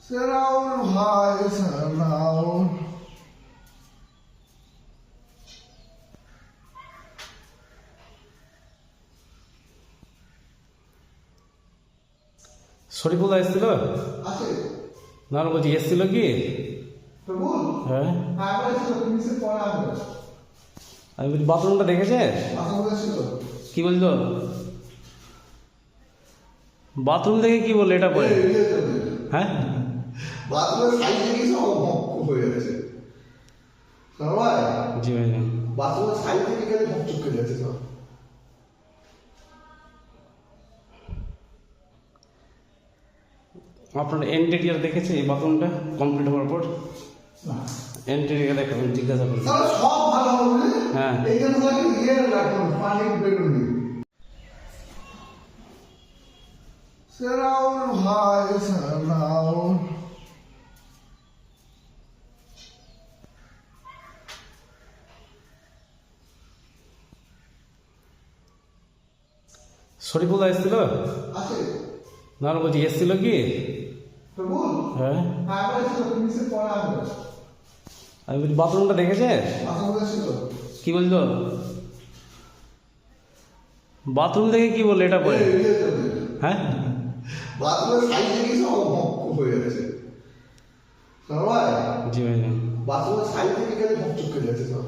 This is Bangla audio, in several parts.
সেরাউল ভাই সেরাউল। শরীফুল্লাহ এসেছিল? আছে না বলছি এসেছিল কি? প্রবল হ্যাঁ আবার ছিল তুমি সে পড়া হবে আমি বলছি বাথরুমটা দেখেছে? আসলে ছিল কি বলছো? বাথরুম দেখে কি বললো এটা পরে? হ্যাঁ বাথরুমের সাইড থেকে সব হয়ে যাচ্ছে সবাই জি ভাই বাথরুমের সাইড থেকে গেলে ভকচক করে যাচ্ছে সব। আপনার এন্টেরিয়ার দেখেছে এই বাথরুমটা কমপ্লিট হওয়ার পর? এন্টেরিয়ার দেখাবেন, জিজ্ঞাসা করবেন। তাহলে সব ভালো হবে। হ্যাঁ এইখানে লাগে ইয়ে রাখুন পানির বেলুন সেরাউল ভাই সেরাউল। শরীফুল্লাহ এসেছিল? আছে না বলছি এসেছিল কি? প্রবল হ্যাঁ আবার ছিল তুমি সে পড়া হবে আমি বলছি বাথরুমটা দেখেছে? আসলে ছিল কি বলছো? বাথরুম দেখে কি বললো এটা পরে? হ্যাঁ বাথরুমের সাইড থেকে সব হয়ে যাচ্ছে সবাই জি ভাই বাথরুমের সাইড থেকে গেলে ভকচক করে যাচ্ছে সব।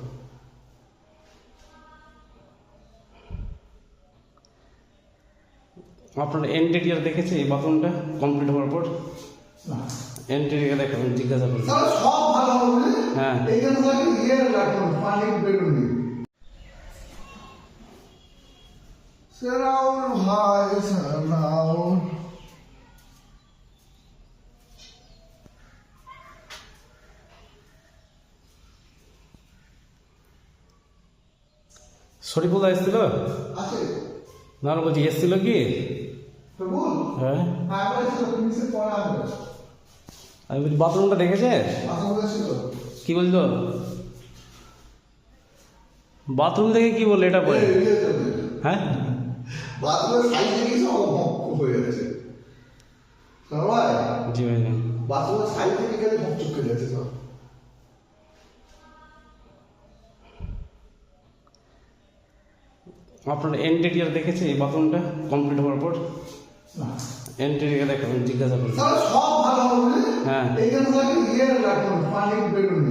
আপনার এন্টেরিয়ার দেখেছে এই বাথরুমটা কমপ্লিট হওয়ার পর? এন্টেরিয়ার দেখাবেন, জিজ্ঞাসা করবেন। তাহলে সব ভালো হবে। হ্যাঁ এইখানে লাগে ইয়ে রাখুন পানির বেলুন সেরাউল ভাই সেরাউল। শরীফুল্লাহ এসেছিল? আছে না বলছি এসেছিল কি? প্রবল হ্যাঁ আবার ছিল তুমি সে পড়া হবে আমি বলছি বাথরুমটা দেখেছে? আসলে ছিল কি বলছো? বাথরুম দেখে কি বললো এটা পরে? হ্যাঁ বাথরুমের সাইড থেকে সব হয়ে যাচ্ছে সবাই জি ভাই বাথরুমের সাইড থেকে গেলে ভকচক করে যাচ্ছে সব। আপনার এন্টেরিয়ার দেখেছে এই বাথরুমটা কমপ্লিট হওয়ার পর? এন্টেরিয়ার দেখাবেন, জিজ্ঞাসা করবেন। তাহলে সব ভালো হবে। হ্যাঁ এইখানে লাগে ইয়ে রাখুন পানির বেলুন